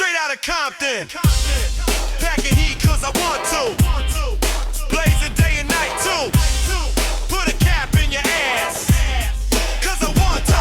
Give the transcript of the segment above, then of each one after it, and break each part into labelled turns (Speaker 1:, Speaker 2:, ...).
Speaker 1: Straight out of Compton. Packing heat cause I want to. Blazing day and night too. Put a cap in your ass. Cause I want to.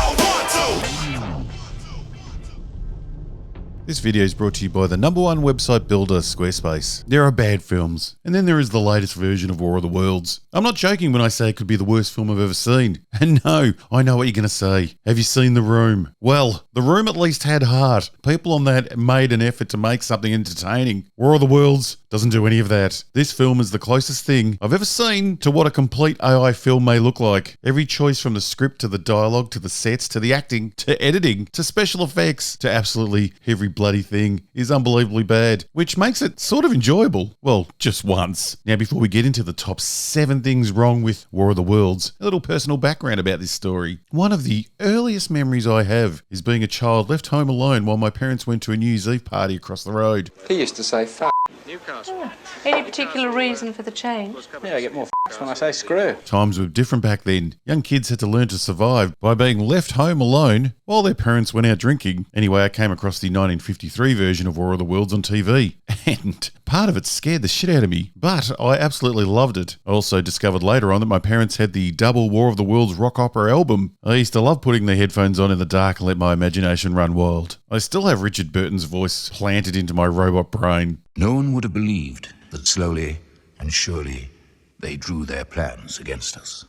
Speaker 2: This video is brought to you by the #1 website builder, Squarespace. There are bad films, and then there is the latest version of War of the Worlds. I'm not joking when I say it could be the worst film I've ever seen. And no, I know what you're going to say. Have you seen The Room? Well, The Room at least had heart. People on that made an effort to make something entertaining. War of the Worlds doesn't do any of that. This film is the closest thing I've ever seen to what a complete AI film may look like. Every choice from the script to the dialogue to the sets to the acting to editing to special effects to absolutely every bloody thing is unbelievably bad, which makes it sort of enjoyable. Well, just once. Now, before we get into the top 7 things wrong with War of the Worlds, a little personal background about this story. One of the earliest memories I have is being a child left home alone while my parents went to a New Year's Eve party across the road.
Speaker 3: He used to say f***.
Speaker 4: Newcastle. Any particular reason for the change?
Speaker 3: Yeah, I get more f***s when I say screw.
Speaker 2: Times were different back then. Young kids had to learn to survive by being left home alone while their parents went out drinking. Anyway, I came across the 1953 version of War of the Worlds on TV, and part of it scared the shit out of me, but I absolutely loved it. I also discovered later on that my parents had the double War of the Worlds rock opera album. I used to love putting the headphones on in the dark and let my imagination run wild. I still have Richard Burton's voice planted into my robot brain.
Speaker 5: No one would have believed that slowly and surely they drew their plans against us.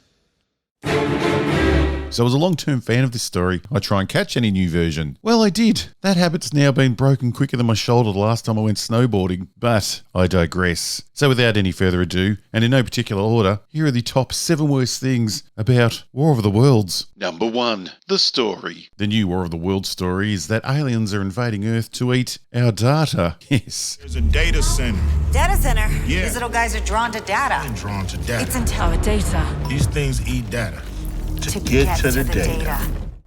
Speaker 2: So as a long-term fan of this story, I try and catch any new version. Well, I did. That habit's now been broken quicker than my shoulder the last time I went snowboarding, but I digress. So without any further ado, and in no particular order, here are the top 7 worst things about War of the Worlds. Number 1, the story. The new War of the Worlds story is that aliens are invading Earth to eat our data. Yes.
Speaker 1: There's a data center.
Speaker 6: Data center?
Speaker 1: Yeah.
Speaker 6: These little guys are drawn to data.
Speaker 1: They're drawn to data.
Speaker 6: It's intelligent data.
Speaker 1: These things eat data.
Speaker 6: To get to the data.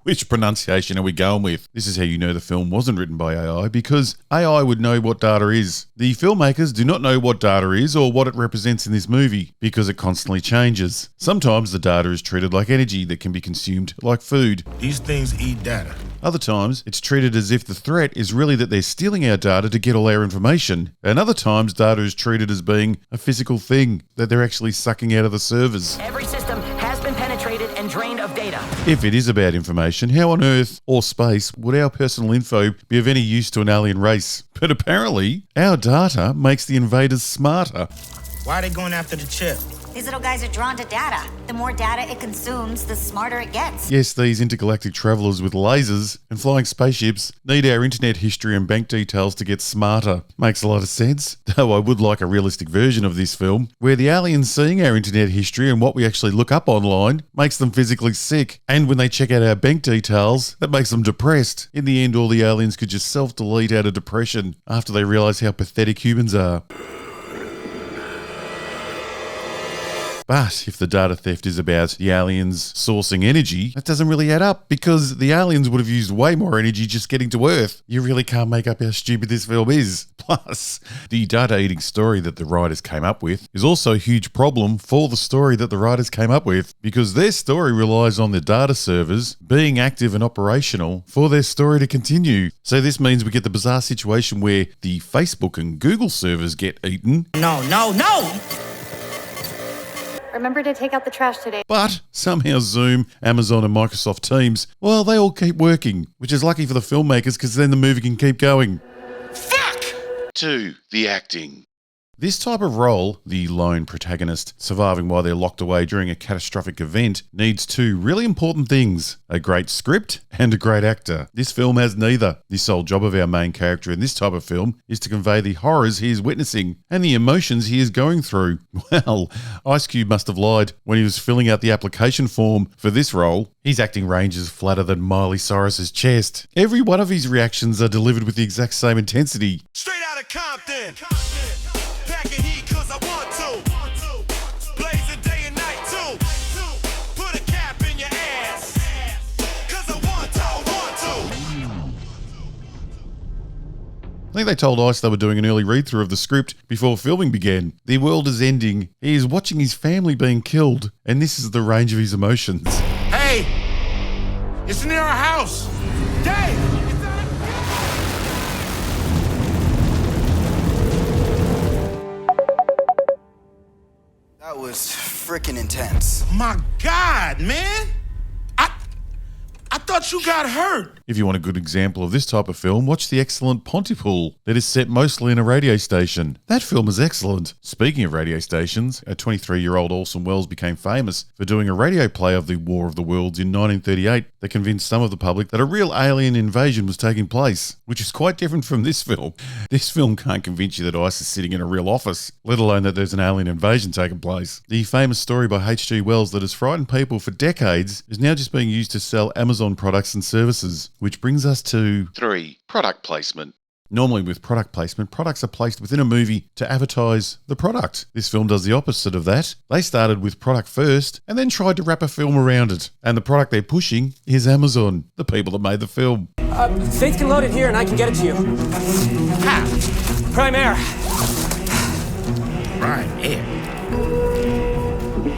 Speaker 2: Which pronunciation are we going with? This is how you know the film wasn't written by AI, because AI would know what data is. The filmmakers do not know what data is or what it represents in this movie, because it constantly changes. Sometimes the data is treated like energy that can be consumed like food.
Speaker 1: These things eat data.
Speaker 2: Other times, it's treated as if the threat is really that they're stealing our data to get all our information. And other times, data is treated as being a physical thing that they're actually sucking out of the servers.
Speaker 7: Every system has been penetrated and drained of data.
Speaker 2: If it is about information, how on Earth or space would our personal info be of any use to an alien race? But apparently, our data makes the invaders smarter.
Speaker 1: Why are they going after the chip?
Speaker 6: These little guys are drawn to data. The more data it consumes, the smarter it gets.
Speaker 2: Yes, these intergalactic travelers with lasers and flying spaceships need our internet history and bank details to get smarter. Makes a lot of sense, though I would like a realistic version of this film, where the aliens seeing our internet history and what we actually look up online makes them physically sick, and when they check out our bank details, that makes them depressed. In the end, all the aliens could just self-delete out of depression after they realise how pathetic humans are. But if the data theft is about the aliens sourcing energy, that doesn't really add up, because the aliens would have used way more energy just getting to Earth. You really can't make up how stupid this film is. Plus, the data eating story that the writers came up with is also a huge problem for the story that the writers came up with, because their story relies on the data servers being active and operational for their story to continue. So this means we get the bizarre situation where the Facebook and Google servers get eaten.
Speaker 7: No!
Speaker 8: Remember to take out the trash today.
Speaker 2: But somehow Zoom, Amazon and Microsoft Teams, well, they all keep working, which is lucky for the filmmakers because then the movie can keep going. Fuck! 2. The acting. This type of role, the lone protagonist surviving while they're locked away during a catastrophic event, needs 2 really important things: a great script and a great actor. This film has neither. The sole job of our main character in this type of film is to convey the horrors he is witnessing and the emotions he is going through. Well, Ice Cube must have lied when he was filling out the application form for this role. His acting range is flatter than Miley Cyrus's chest. Every one of his reactions are delivered with the exact same intensity.
Speaker 1: Straight out of Compton. Packing heat cause I want to. Blazing day and night too. Put a cap in your ass. Cause I want to.
Speaker 2: I think they told Ice they were doing an early read-through of the script before filming began. The world is ending. He is watching his family being killed, and this is the range of his emotions.
Speaker 1: Hey! It's near our house! Dave!
Speaker 9: freaking intense.
Speaker 1: My God, man! I thought you got hurt.
Speaker 2: If you want a good example of this type of film, watch the excellent Pontypool that is set mostly in a radio station. That film is excellent. Speaking of radio stations, a 23-year-old Orson Welles became famous for doing a radio play of the War of the Worlds in 1938 that convinced some of the public that a real alien invasion was taking place, which is quite different from this film. This film can't convince you that ICE is sitting in a real office, let alone that there's an alien invasion taking place. The famous story by H.G. Wells that has frightened people for decades is now just being used to sell Amazon products and services, which brings us to 3. Product placement. Normally with product placement, products are placed within a movie to advertise the product. This film does the opposite of that. They started with product first and then tried to wrap a film around it. And the product they're pushing is Amazon, the people that made the film.
Speaker 7: Faith can load it here and I can get it to you. Prime Air.
Speaker 5: Prime Air.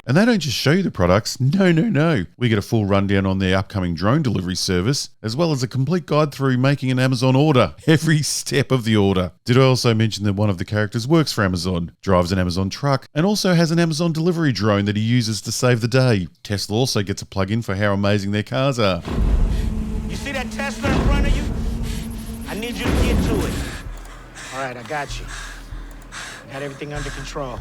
Speaker 2: And they don't just show you the products, no. We get a full rundown on their upcoming drone delivery service, as well as a complete guide through making an Amazon order, every step of the order. Did I also mention that one of the characters works for Amazon, drives an Amazon truck, and also has an Amazon delivery drone that he uses to save the day? Tesla also gets a plug-in for how amazing their cars are.
Speaker 1: You see that Tesla in front of you? I need you to get to it. All right, I got you. Got everything under control.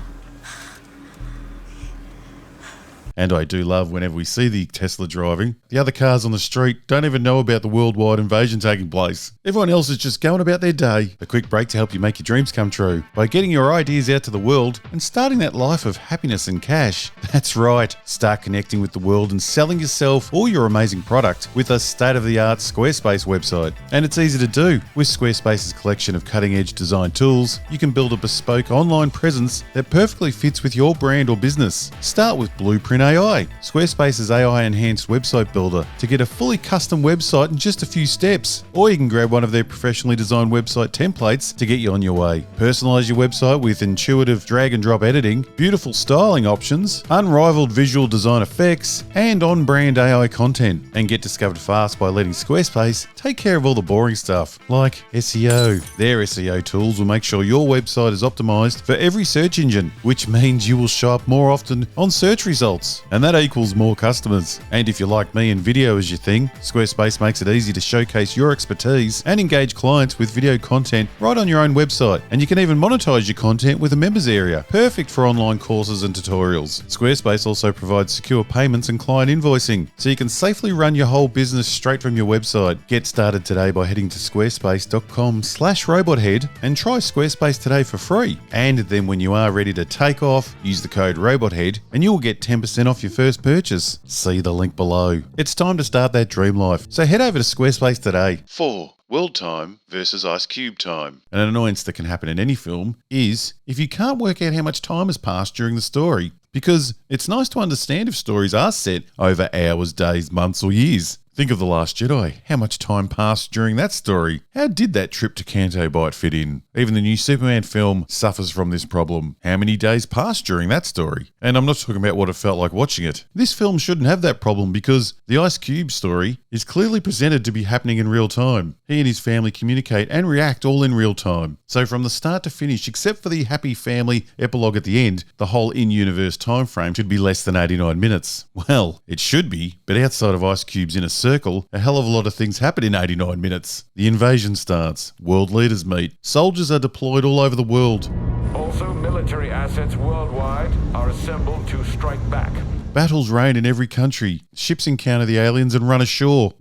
Speaker 2: And I do love whenever we see the Tesla driving. The other cars on the street don't even know about the worldwide invasion taking place. Everyone else is just going about their day. A quick break to help you make your dreams come true by getting your ideas out to the world and starting that life of happiness and cash. That's right. Start connecting with the world and selling yourself or your amazing product with a state-of-the-art Squarespace website. And it's easy to do. With Squarespace's collection of cutting-edge design tools, you can build a bespoke online presence that perfectly fits with your brand or business. Start with Blueprint AI, Squarespace's AI-enhanced website builder, to get a fully custom website in just a few steps. Or you can grab one of their professionally designed website templates to get you on your way. Personalize your website with intuitive drag-and-drop editing, beautiful styling options, unrivaled visual design effects, and on-brand AI content. And get discovered fast by letting Squarespace take care of all the boring stuff, like SEO. Their SEO tools will make sure your website is optimized for every search engine, which means you will show up more often on search results. And that equals more customers. And if you're like me and video is your thing, Squarespace makes it easy to showcase your expertise and engage clients with video content right on your own website. And you can even monetize your content with a members area, perfect for online courses and tutorials. Squarespace also provides secure payments and client invoicing, so you can safely run your whole business straight from your website. Get started today by heading to squarespace.com/robothead and try Squarespace today for free. And then when you are ready to take off, use the code robothead and you will get 10% off your first purchase. See the link below. It's time to start that dream life. So head over to Squarespace today. 4. World time versus Ice Cube time. An annoyance that can happen in any film is if you can't work out how much time has passed during the story, because it's nice to understand if stories are set over hours, days, months, or years. Think of The Last Jedi. How much time passed during that story? How did that trip to Canto Bight fit in? Even the new Superman film suffers from this problem. How many days passed during that story? And I'm not talking about what it felt like watching it. This film shouldn't have that problem because the Ice Cube story is clearly presented to be happening in real time. He and his family communicate and react all in real time. So from the start to finish, except for the happy family epilogue at the end, the whole in-universe time frame should be less than 89 minutes. Well, it should be, but outside of Ice Cube's inner circle, a hell of a lot of things happen in 89 minutes. The invasion starts, world leaders meet, soldiers are deployed all over the world.
Speaker 10: Also, military assets worldwide are assembled to strike back.
Speaker 2: Battles reign in every country. Ships encounter the aliens and run ashore.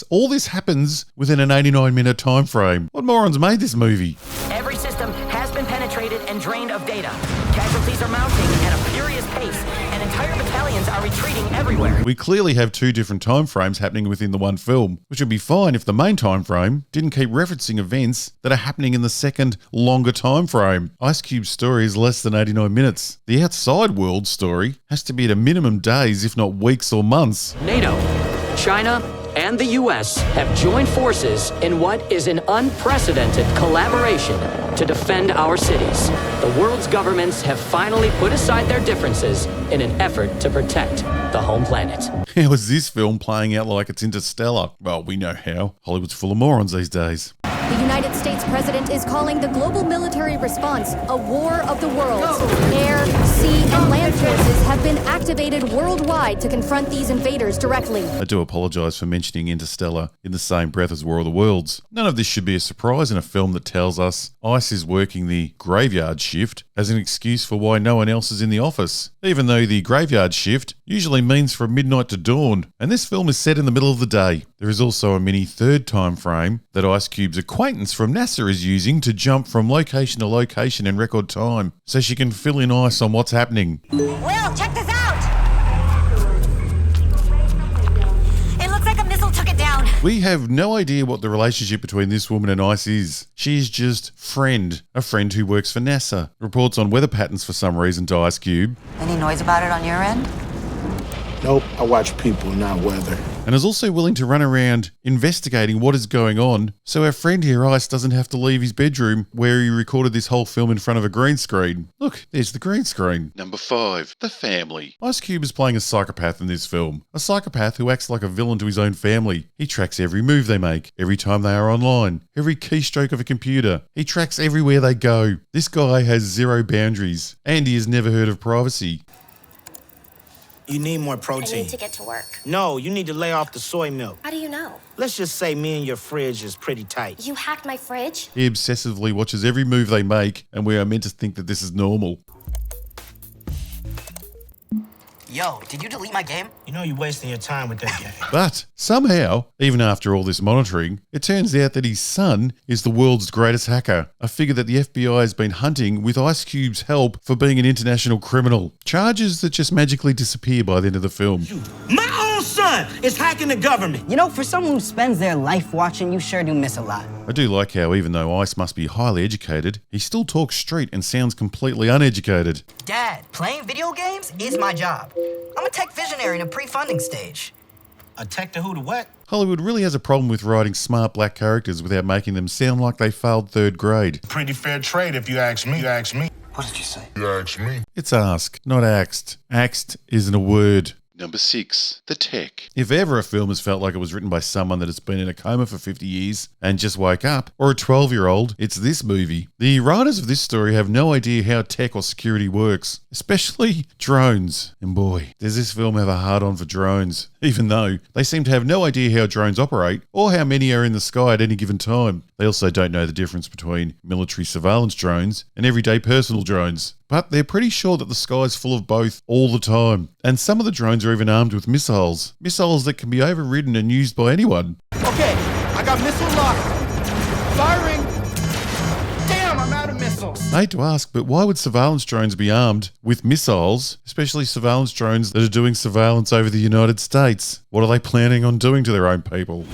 Speaker 2: All this happens within an 89-minute time frame. What morons made this movie?
Speaker 7: Every system has been penetrated and drained of data. Casualties are mounting at a furious pace, and entire battalions are retreating everywhere.
Speaker 2: We clearly have two different time frames happening within the one film, which would be fine if the main time frame didn't keep referencing events that are happening in the second, longer time frame. Ice Cube's story is less than 89 minutes. The outside world story has to be at a minimum days, if not weeks or months.
Speaker 11: NATO, China, and the U.S. have joined forces in what is an unprecedented collaboration to defend our cities. The world's governments have finally put aside their differences in an effort to protect the home planet.
Speaker 2: How is this film playing out like it's Interstellar? Well, we know how. Hollywood's full of morons these days.
Speaker 6: The
Speaker 9: United States president is calling the global military response a war of the worlds. Air, sea, and land forces have been activated worldwide to confront these invaders directly.
Speaker 2: I do apologise for mentioning Interstellar in the same breath as War of the Worlds. None of this should be a surprise in a film that tells us ICE is working the graveyard shift as an excuse for why no one else is in the office, even though the graveyard shift usually means from midnight to dawn, and this film is set in the middle of the day. There is also a mini third time frame that Ice Cube's acquaintance from NASA is using to jump from location to location in record time, so she can fill in ice on what's happening.
Speaker 6: Will, check this out! It looks like a missile took it down.
Speaker 2: We have no idea what the relationship between this woman and Ice is. She is just a friend who works for NASA. Reports on weather patterns for some reason to Ice Cube.
Speaker 12: Any noise about it on your end?
Speaker 13: Nope, I watch people, not weather.
Speaker 2: And is also willing to run around investigating what is going on, so our friend here, Ice, doesn't have to leave his bedroom where he recorded this whole film in front of a green screen. Look, there's the green screen. Number 5, the family. Ice Cube is playing a psychopath in this film. A psychopath who acts like a villain to his own family. He tracks every move they make, every time they are online, every keystroke of a computer. He tracks everywhere they go. This guy has zero boundaries, and he has never heard of privacy.
Speaker 14: You need more protein.
Speaker 15: I need to get to work.
Speaker 14: No, you need to lay off the soy milk.
Speaker 15: How do you know?
Speaker 14: Let's just say me and your fridge is pretty tight.
Speaker 15: You hacked my fridge?
Speaker 2: He obsessively watches every move they make, and we are meant to think that this is normal.
Speaker 12: Yo, did you delete my game?
Speaker 14: You know you're wasting your time with that game.
Speaker 2: But somehow, even after all this monitoring, it turns out that his son is the world's greatest hacker, a figure that the FBI has been hunting with Ice Cube's help for being an international criminal. Charges that just magically disappear by the end of the film.
Speaker 14: My own son is hacking the government.
Speaker 12: You know, for someone who spends their life watching, you sure do miss a lot.
Speaker 2: I do like how even though Ice must be highly educated, he still talks straight and sounds completely uneducated.
Speaker 12: Dad, playing video games is my job. I'm a tech visionary in a pre-funding stage.
Speaker 14: A tech to who to what?
Speaker 2: Hollywood really has a problem with writing smart black characters without making them sound like they failed 3rd grade.
Speaker 13: Pretty fair trade if you ask me.
Speaker 12: What did you say?
Speaker 13: You ask me.
Speaker 2: It's ask, not axed. Axed isn't a word. Number 6, the tech. If ever a film has felt like it was written by someone that has been in a coma for 50 years and just woke up, or a 12-year-old, it's this movie. The writers of this story have no idea how tech or security works, especially drones. And boy, does this film have a hard-on for drones, even though they seem to have no idea how drones operate or how many are in the sky at any given time. They also don't know the difference between military surveillance drones and everyday personal drones. But they're pretty sure that the sky is full of both all the time. And some of the drones are even armed with missiles. Missiles that can be overridden and used by anyone.
Speaker 14: Okay, I got missile locked. Firing. Damn, I'm out of missiles.
Speaker 2: I hate to ask, but why would surveillance drones be armed with missiles, especially surveillance drones that are doing surveillance over the United States? What are they planning on doing to their own people?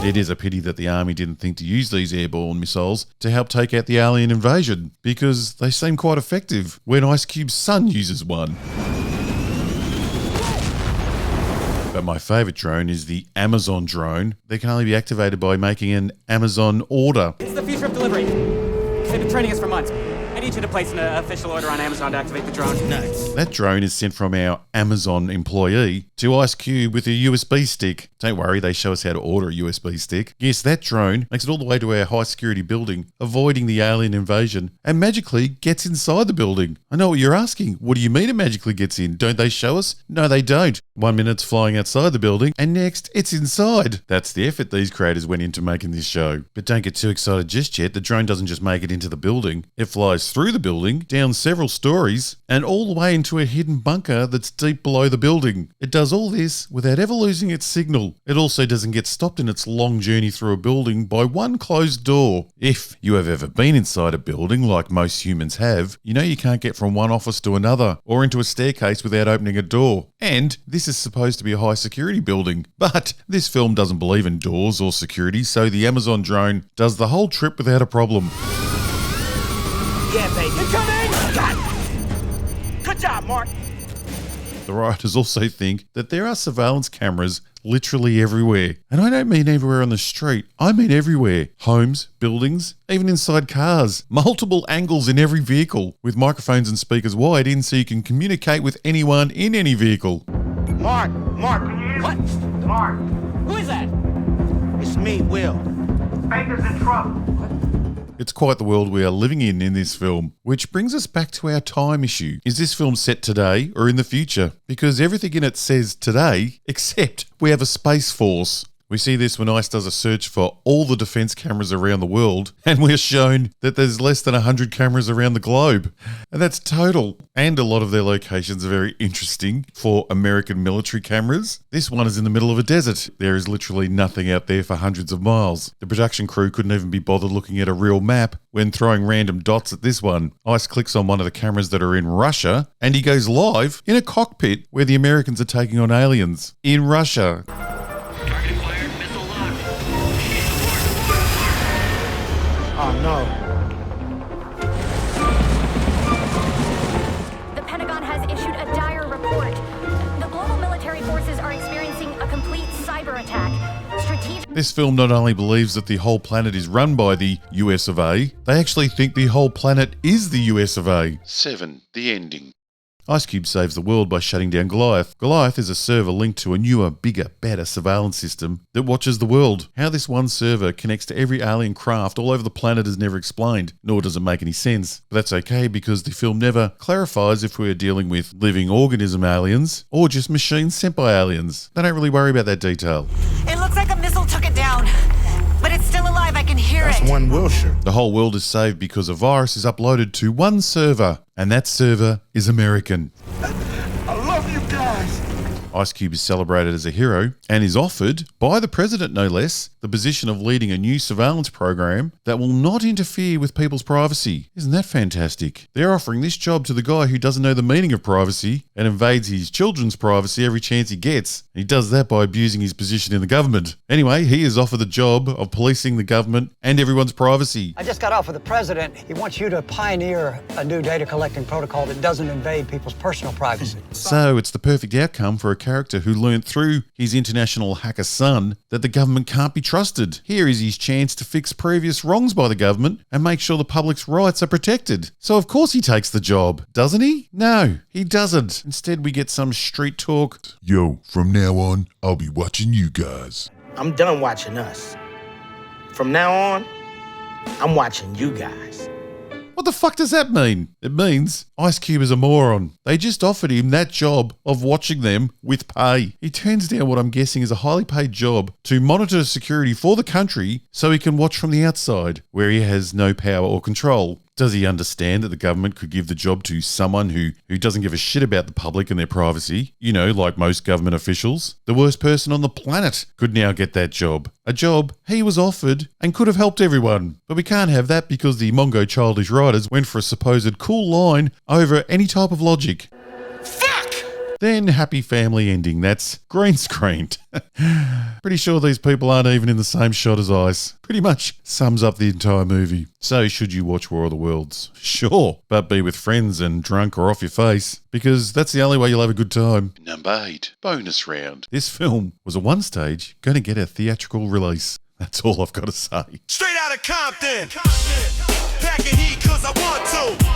Speaker 2: It is a pity that the army didn't think to use these airborne missiles to help take out the alien invasion, because they seem quite effective when Ice Cube's son uses one. But my favourite drone is the Amazon drone. They can only be activated by making an Amazon order.
Speaker 16: It's the future of delivery. They've been training us for months. I need you to place an official order on Amazon to activate the drone.
Speaker 14: Nice.
Speaker 2: That drone is sent from our Amazon employee to Ice Cube with a USB stick. Don't worry, they show us how to order a USB stick. Yes, that drone makes it all the way to our high security building, avoiding the alien invasion, and magically gets inside the building. I know what you're asking. What do you mean it magically gets in? Don't they show us? No, they don't. 1 minute it's flying outside the building, and next it's inside. That's the effort these creators went into making this show. But don't get too excited just yet. The drone doesn't just make it into the building. It flies through the building, down several stories, and all the way into a hidden bunker that's deep below the building. It does all this without ever losing its signal. It also doesn't get stopped in its long journey through a building by one closed door. If you have ever been inside a building like most humans have, you know you can't get from one office to another or into a staircase without opening a door. And this is supposed to be a high security building. But this film doesn't believe in doors or security, so the Amazon drone does the whole trip without a problem.
Speaker 14: Yeah, baby. Incoming! God. Good job, Mark.
Speaker 2: The writers also think that there are surveillance cameras literally everywhere. And I don't mean everywhere on the street, I mean everywhere. Homes, buildings, even inside cars. Multiple angles in every vehicle, with microphones and speakers wide in so you can communicate with anyone in any vehicle.
Speaker 14: Mark, can you hear me?
Speaker 16: What?
Speaker 14: Mark.
Speaker 16: Who is that?
Speaker 14: It's me, Will.
Speaker 10: Baker's in trouble.
Speaker 2: It's quite the world we are living in this film, which brings us back to our time issue. Is this film set today or in the future? Because everything in it says today, except we have a space force. We see this when ICE does a search for all the defense cameras around the world, and we're shown that there's less than 100 cameras around the globe. And that's total. And a lot of their locations are very interesting for American military cameras. This one is in the middle of a desert. There is literally nothing out there for hundreds of miles. The production crew couldn't even be bothered looking at a real map when throwing random dots at this one. ICE clicks on one of the cameras that are in Russia, and he goes live in a cockpit where the Americans are taking on aliens in Russia.
Speaker 14: Oh, no.
Speaker 9: The Pentagon has issued a dire report. The global military forces are experiencing a complete cyber attack.
Speaker 2: This film not only believes that the whole planet is run by the US of A, they actually think the whole planet is the US of A. 7. The ending. Ice Cube saves the world by shutting down Goliath. Goliath is a server linked to a newer, bigger, better surveillance system that watches the world. How this one server connects to every alien craft all over the planet is never explained, nor does it make any sense. But that's okay because the film never clarifies if we're dealing with living organism aliens or just machine sent by aliens. They don't really worry about that detail.
Speaker 12: It looks like a missile took it down, but it's still alive. I can hear it.
Speaker 13: That's one Wilshire.
Speaker 2: The whole world is saved because a virus is uploaded to one server, and that server is American.
Speaker 13: I love you guys.
Speaker 2: Ice Cube is celebrated as a hero and is offered, by the president no less, the position of leading a new surveillance program that will not interfere with people's privacy. Isn't that fantastic? They're offering this job to the guy who doesn't know the meaning of privacy and invades his children's privacy every chance he gets. He does that by abusing his position in the government. Anyway, he is offered the job of policing the government and everyone's privacy.
Speaker 17: I just got off with the president. He wants you to pioneer a new data collecting protocol that doesn't invade people's personal privacy.
Speaker 2: So it's the perfect outcome for a character who learned through his international hacker son that the government can't be trusted. Here is his chance to fix previous wrongs by the government and make sure the public's rights are protected. So of course he takes the job, doesn't he? No, he doesn't. Instead we get some street talk.
Speaker 13: Yo, from now on, I'll be watching you guys.
Speaker 14: I'm done watching us. From now on, I'm watching you guys.
Speaker 2: What the fuck does that mean? It means Ice Cube is a moron. They just offered him that job of watching them with pay. He turns down what I'm guessing is a highly paid job to monitor security for the country so he can watch from the outside, where he has no power or control. Does he understand that the government could give the job to someone who doesn't give a shit about the public and their privacy? You know, like most government officials. The worst person on the planet could now get that job. A job he was offered and could have helped everyone. But we can't have that because the Mongo childish writers went for a supposed cool line over any type of logic. Then happy family ending. That's green screened. Pretty sure these people aren't even in the same shot as Ice. Pretty much sums up the entire movie. So should you watch War of the Worlds? Sure, but be with friends and drunk or off your face, because that's the only way you'll have a good time. Number 8, bonus round. This film was at one stage going to get a theatrical release. That's all I've got to say.
Speaker 1: Straight out of Compton. Packing heat cause I want to.